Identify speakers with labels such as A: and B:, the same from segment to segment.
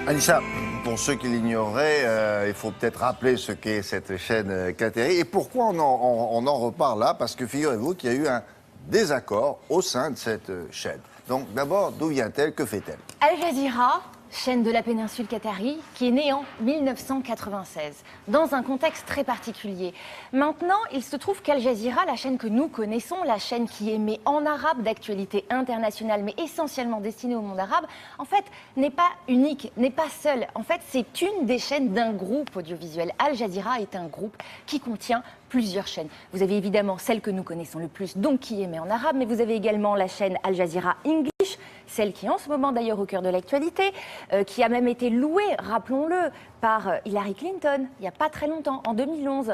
A: Anissa, pour ceux qui l'ignoreraient, il faut peut-être rappeler ce qu'est cette chaîne Qatari et pourquoi on en reparle là, parce que figurez-vous qu'il y a eu un désaccord au sein de cette chaîne. Donc d'abord, d'où vient-elle, que fait-elle?
B: Al Jazeera, chaîne de la péninsule qatari, qui est née en 1996, dans un contexte très particulier. Maintenant, il se trouve qu'Al Jazeera, la chaîne que nous connaissons, la chaîne qui émet en arabe d'actualité internationale, mais essentiellement destinée au monde arabe, en fait, n'est pas unique, n'est pas seule. En fait, c'est une des chaînes d'un groupe audiovisuel. Al Jazeera est un groupe qui contient plusieurs chaînes. Vous avez évidemment celle que nous connaissons le plus, donc qui émet en arabe, mais vous avez également la chaîne Al Jazeera English, celle qui est en ce moment d'ailleurs au cœur de l'actualité, qui a même été louée, rappelons-le, par Hillary Clinton, il n'y a pas très longtemps, en 2011.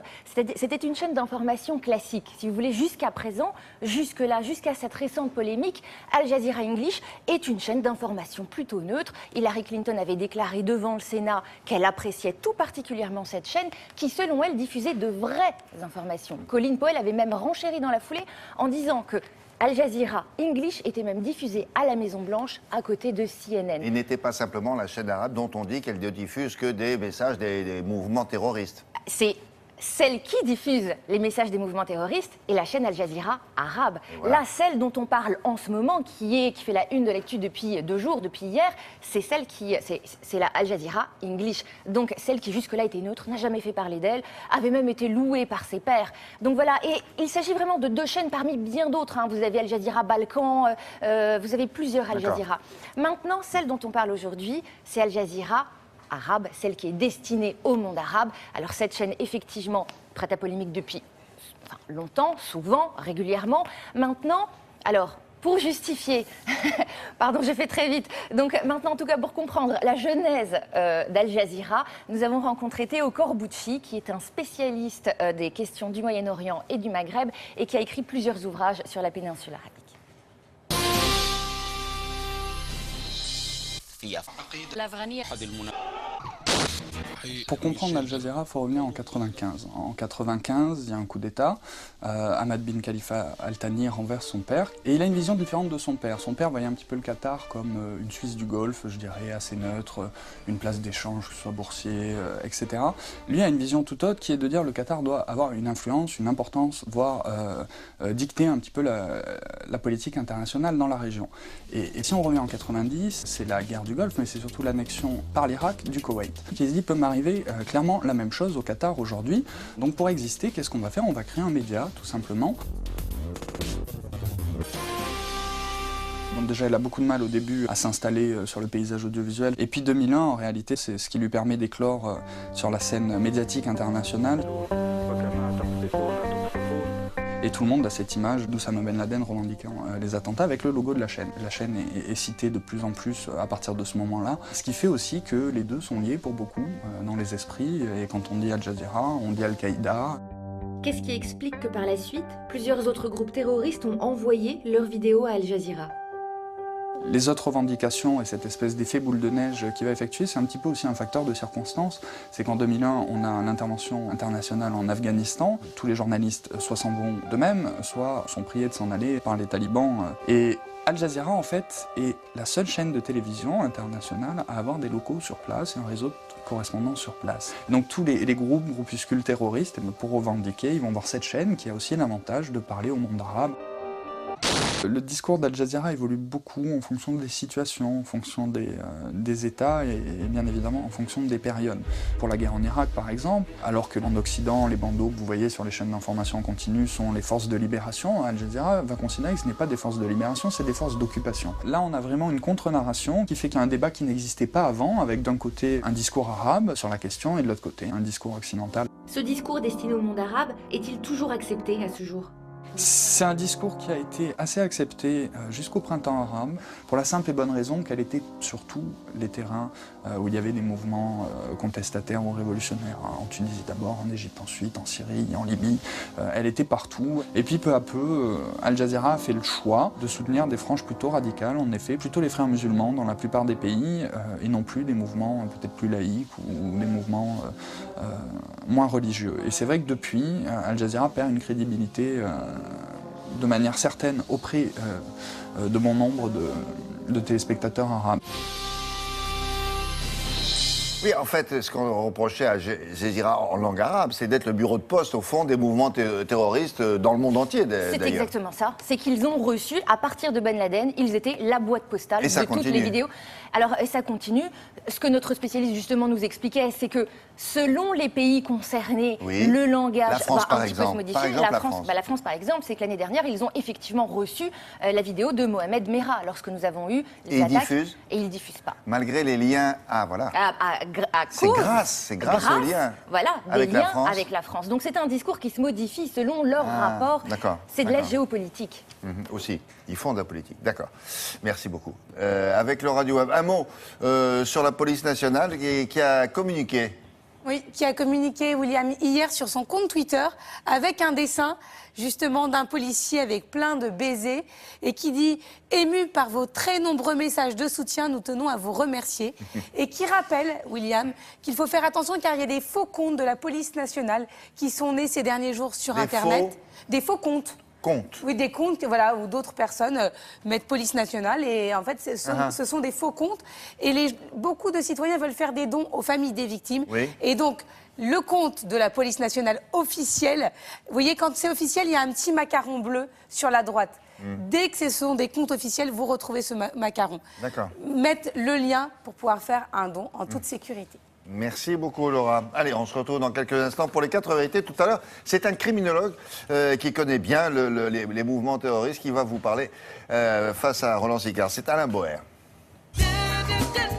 B: C'était une chaîne d'information classique, si vous voulez, jusqu'à présent, jusque-là, jusqu'à cette récente polémique. Al Jazeera English est une chaîne d'information plutôt neutre. Hillary Clinton avait déclaré devant le Sénat qu'elle appréciait tout particulièrement cette chaîne, qui, selon elle, diffusait de vraies informations. Colin Powell avait même renchéri dans la foulée en disant que Al Jazeera English était même diffusée à la Maison-Blanche à côté de CNN.
A: Et n'était pas simplement la chaîne arabe dont on dit qu'elle ne diffuse que des messages des mouvements terroristes.
B: C'est celle qui diffuse les messages des mouvements terroristes est la chaîne Al Jazeera arabe.
A: Voilà.
B: Là, celle dont on parle en ce moment, qui fait la une de l'actu depuis 2 jours, depuis hier, c'est celle qui, c'est la Al Jazeera English. Donc celle qui jusque-là était neutre, n'a jamais fait parler d'elle, avait même été louée par ses pairs. Donc voilà, et il s'agit vraiment de 2 chaînes parmi bien d'autres. Hein. Vous avez Al Jazeera Balkan, vous avez plusieurs Al Jazeera. Maintenant, celle dont on parle aujourd'hui, c'est Al Jazeera arabe, celle qui est destinée au monde arabe. Alors cette chaîne, effectivement, prête à polémique depuis longtemps, souvent, régulièrement. Maintenant, alors, pour justifier, pardon, j'ai fait très vite, donc maintenant, en tout cas, pour comprendre la genèse d'Al Jazeera, nous avons rencontré Théo Corbucci, qui est un spécialiste des questions du Moyen-Orient et du Maghreb, et qui a écrit plusieurs ouvrages sur la péninsule arabique.
C: Pour comprendre Al Jazeera, il faut revenir en 95. En 95, il y a un coup d'État. Ahmad bin Khalifa Al Thani renverse son père. Et il a une vision différente de son père. Son père voyait un petit peu le Qatar comme une Suisse du Golfe, je dirais, assez neutre, une place d'échange, que ce soit boursier, etc. Lui a une vision tout autre qui est de dire que le Qatar doit avoir une influence, une importance, voire dicter un petit peu la politique internationale dans la région. Et si on revient en 90, c'est la guerre du Golfe, mais c'est surtout l'annexion par l'Irak du Koweït. Qui se dit peut m'arriver clairement la même chose au Qatar aujourd'hui. Donc pour exister, qu'est-ce qu'on va faire? On va créer un média, tout simplement. Donc déjà, il a beaucoup de mal au début à s'installer sur le paysage audiovisuel. Et puis 2001, en réalité, c'est ce qui lui permet d'éclore sur la scène médiatique internationale. Et tout le monde a cette image d'Oussama Ben Laden revendiquant les attentats avec le logo de la chaîne. La chaîne est citée de plus en plus à partir de ce moment-là. Ce qui fait aussi que les deux sont liés pour beaucoup dans les esprits. Et quand on dit Al Jazeera, on dit Al-Qaïda.
B: Qu'est-ce qui explique que par la suite, plusieurs autres groupes terroristes ont envoyé leurs vidéos à Al Jazeera?
C: Les autres revendications et cette espèce d'effet boule de neige qui va effectuer, c'est un petit peu aussi un facteur de circonstance. C'est qu'en 2001, on a l'intervention internationale en Afghanistan. Tous les journalistes soit s'en vont d'eux-mêmes, soit sont priés de s'en aller par les talibans. Et Al Jazeera, en fait, est la seule chaîne de télévision internationale à avoir des locaux sur place et un réseau de correspondants sur place. Donc tous les groupuscules terroristes, pour revendiquer, ils vont voir cette chaîne qui a aussi l'avantage de parler au monde arabe. Le discours d'Al Jazeera évolue beaucoup en fonction des situations, en fonction des États et bien évidemment en fonction des périodes. Pour la guerre en Irak par exemple, alors que en Occident, les bandeaux que vous voyez sur les chaînes d'information en continu sont les forces de libération, Al Jazeera va considérer que ce n'est pas des forces de libération, c'est des forces d'occupation. Là on a vraiment une contre-narration qui fait qu'il y a un débat qui n'existait pas avant, avec d'un côté un discours arabe sur la question et de l'autre côté un discours occidental.
B: Ce discours destiné au monde arabe est-il toujours accepté à ce jour?
C: C'est un discours qui a été assez accepté jusqu'au printemps arabe, pour la simple et bonne raison qu'elle était sur tous les terrains où il y avait des mouvements contestataires ou révolutionnaires. En Tunisie d'abord, en Égypte ensuite, en Syrie, en Libye. Elle était partout. Et puis peu à peu, Al Jazeera a fait le choix de soutenir des franges plutôt radicales, en effet, plutôt les frères musulmans dans la plupart des pays, et non plus des mouvements peut-être plus laïques ou des mouvements moins religieux. Et c'est vrai que depuis, Al Jazeera perd une crédibilité de manière certaine auprès de bon nombre de téléspectateurs arabes.
A: Oui, en fait, ce qu'on reprochait à Jazeera en langue arabe, c'est d'être le bureau de poste, au fond, des mouvements terroristes dans le monde entier,
B: C'est
A: d'ailleurs.
B: exactement ça. C'est qu'ils ont reçu, à partir de Ben Laden, ils étaient la boîte postale
A: Et ça
B: de toutes
A: continue.
B: les vidéos. Alors, et ça continue. Ce que notre spécialiste, justement, nous expliquait, c'est que selon les pays concernés,
A: Oui.
B: le langage
A: La France,
B: va
A: par
B: un petit peu se
A: exemple.
B: modifier.
A: Par exemple, la
B: France,
A: France.
B: la France, par exemple, c'est que l'année dernière, ils ont effectivement reçu la vidéo de Mohamed Merah, lorsque nous avons eu les
A: Et ils
B: attaques.
A: diffusent
B: Et ils diffusent pas.
A: Malgré les liens... Ah, voilà. C'est
B: Cause,
A: grâce aux liens.
B: Voilà,
A: avec
B: des
A: la
B: liens
A: France.
B: avec la France. Donc c'est un discours qui se modifie selon leur rapport.
A: d'accord,
B: C'est de la
A: d'accord.
B: géopolitique.
A: Aussi, ils font de la politique. D'accord. Merci beaucoup. Avec le Radio Web, un mot sur la police nationale qui a communiqué.
D: Oui, qui a communiqué, William, hier sur son compte Twitter avec un dessin justement d'un policier avec plein de baisers et qui dit « Ému par vos très nombreux messages de soutien, nous tenons à vous remercier » et qui rappelle, William, qu'il faut faire attention car il y a des faux comptes de la police nationale qui sont nés ces derniers jours sur
A: Des
D: Internet.
A: faux
D: Des faux comptes.
A: Compte.
D: Oui, des comptes, voilà, où d'autres personnes mettent police nationale et en fait, ce sont des faux comptes. Et beaucoup de citoyens veulent faire des dons aux familles des victimes.
A: Oui.
D: Et donc, le compte de la police nationale officielle, vous voyez, quand c'est officiel, il y a un petit macaron bleu sur la droite. Dès que ce sont des comptes officiels, vous retrouvez ce macaron.
A: D'accord.
D: Mettre le lien pour pouvoir faire un don en toute sécurité.
A: Merci beaucoup, Laura. Allez, on se retrouve dans quelques instants pour les 4 vérités. Tout à l'heure, c'est un criminologue qui connaît bien les mouvements terroristes qui va vous parler face à Roland Sicard. C'est Alain Boer.
E: Do, do, do.